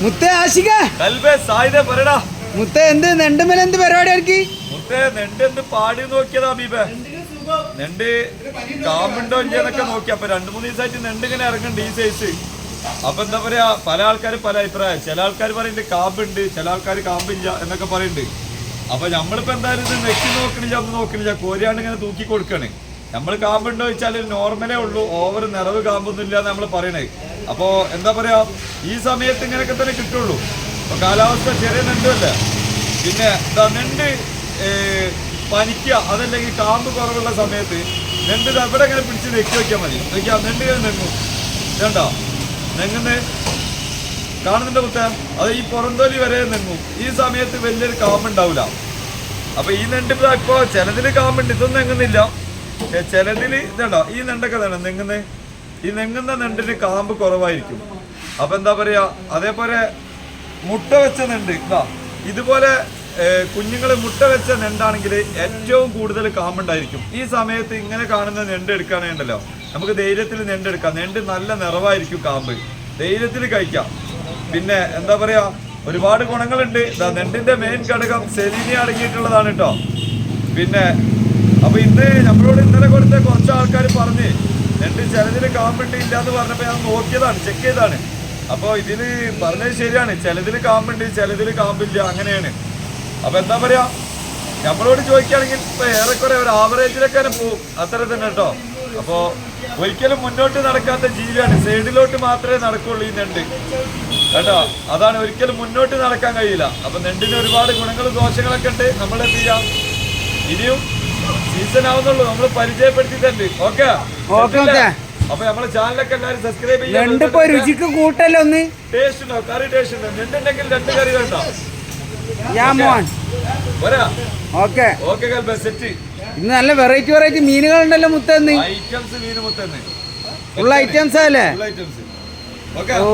മുത്തേ ആശിക പറയടാ മുത്തേ എന്ത് നെണ്ടുമേൽ എന്ത് പരിപാടി എനിക്ക് മുത്തേ നെണ്ട് എന്ത് പാടി നോക്കിയതാ ബീബേ നെണ്ട് കാമ്പുണ്ടോ ഇല്ലെന്നൊക്കെ നോക്കി അപ്പൊ 2-3 ദിവസമായിട്ട് നെണ്ട് ഇങ്ങനെ ഇറങ്ങുന്നുണ്ട് ഈ സൈസ് അപ്പൊ എന്താ പറയാ പല ആൾക്കാർ പല അഭിപ്രായം ചില ആൾക്കാർ പറയുന്നുണ്ട് കാമ്പുണ്ട് ചില ആൾക്കാർ കാമ്പില്ല എന്നൊക്കെ പറയുന്നുണ്ട് അപ്പൊ നമ്മളിപ്പോ എന്തായാലും ഇത് നെക്കി നോക്കണില്ല കോരിയാണ്ട് ഇങ്ങനെ തൂക്കി കൊടുക്കണേ നമ്മൾ കാമ്പുണ്ടോ വെച്ചാൽ നോർമലേ ഉള്ളൂ ഓവർ നിറവ് കാമ്പൊന്നും ഇല്ല നമ്മൾ പറയണേ അപ്പോ എന്താ പറയാ ഈ സമയത്ത് ഇങ്ങനെയൊക്കെ തന്നെ കിട്ടുള്ളൂ അപ്പൊ കാലാവസ്ഥ ചെറിയ നെണ്ടുമല്ല പിന്നെ നെണ്ട് പനിക്കുക അതല്ലെങ്കിൽ കാമ്പ് കുറവുള്ള സമയത്ത് നെണ്ട് എവിടെ ഇങ്ങനെ പിടിച്ച് നെക്കി വെക്കാൻ മതി നോക്കിയാ നെണ്ട് ഇങ്ങനെ നെങ്ങും ഇതുണ്ടോ നെങ്ങുന്നേ കാണുന്നുണ്ട് മുത്ത അത് ഈ പുറന്തോലി വരെ നെങ്ങും ഈ സമയത്ത് വലിയൊരു കാമ്പുണ്ടാവില്ല അപ്പൊ ഈ നെണ്ട് ഇപ്പൊ ചിലതില് കാമ്പുണ്ട് ഇതൊന്നും നെങ്ങുന്നില്ല ചിലതില് ഇതുണ്ടോ ഈ നെണ്ടൊക്കെ തന്നെ നെങ്ങുന്നേ ഈ നെങ്ങുന്ന നെണ്ടിന് കാമ്പ് കുറവായിരിക്കും അപ്പൊ എന്താ പറയാ അതേപോലെ മുട്ട വെച്ച നെണ്ട് ഇതുപോലെ കുഞ്ഞുങ്ങള് മുട്ട വെച്ച നെണ്ടാണെങ്കിൽ ഏറ്റവും കൂടുതൽ കാമ്പുണ്ടായിരിക്കും ഈ സമയത്ത് ഇങ്ങനെ കാണുന്ന നെണ്ട് എടുക്കുകയാണെന്നുണ്ടല്ലോ നമുക്ക് ധൈര്യത്തിൽ നെണ്ട് എടുക്കാം നെണ്ട് നല്ല നിറവായിരിക്കും കാമ്പ് ധൈര്യത്തിൽ കഴിക്കാം പിന്നെ എന്താ പറയാ ഒരുപാട് ഗുണങ്ങളുണ്ട് നെണ്ടിന്റെ മെയിൻ ഘടകം സെലീനി അടങ്ങിയിട്ടുള്ളതാണ് കേട്ടോ പിന്നെ അപ്പൊ ഇന്ന് നമ്മളോട് ഇന്നലെ കൊടുത്ത കുറച്ച് ആൾക്കാർ പറഞ്ഞ് നെണ്ട് ചിലതിൽ കാമ്പുണ്ട് ഇല്ല എന്ന് പറഞ്ഞപ്പോ ഞാൻ നോക്കിയതാണ് ചെക്ക് ചെയ്താണ് അപ്പൊ ഇതില് പറഞ്ഞത് ശരിയാണ് ചിലതിൽ കാമ്പുണ്ട് ചിലതിൽ കാമ്പില്ല അങ്ങനെയാണ് അപ്പൊ എന്താ പറയാ നമ്മളോട് ചോദിക്കുകയാണെങ്കിൽ ഇപ്പൊ ഏറെക്കുറെ ഒരു ആവറേജിലൊക്കെ തന്നെ പോകും അത്ര തന്നെ കേട്ടോ അപ്പോ ഒരിക്കലും മുന്നോട്ട് നടക്കാത്ത ജീവിയാണ് സൈഡിലോട്ട് മാത്രമേ നടക്കുള്ളൂ ഈ നെണ്ട് കേട്ടോ അതാണ് ഒരിക്കലും മുന്നോട്ട് നടക്കാൻ കഴിയില്ല അപ്പൊ നെണ്ടിന് ഒരുപാട് ഗുണങ്ങളും ദോഷങ്ങളൊക്കെ ഉണ്ട് നമ്മൾ എന്ത് ചെയ്യാം ഇനിയും സീസൺ ആവുന്നുള്ളൂ നമ്മൾ പരിചയപ്പെടുത്തി തന്നെ ഓക്കെ അപ്പൊ നമ്മളെ ചാനലൊക്കെ എല്ലാവരും സബ്സ്ക്രൈബ് ചെയ്യാം രുചിക്ക് കൂട്ടല്ലോ ഒന്ന് ടേസ്റ്റ് ഉണ്ടോ കറി ടേസ്റ്റ് ഉണ്ടോ നെണ്ടുണ്ടെങ്കിൽ 2 കറി വേണ്ട ഇന്ന് നല്ല വെറൈറ്റി മീനുകളുണ്ടല്ലോ മുത്തന്ന് ഐറ്റംസ് മീൻ മുത്തന്ന് ഫുൾ ഐറ്റംസ് അല്ലേ ഓ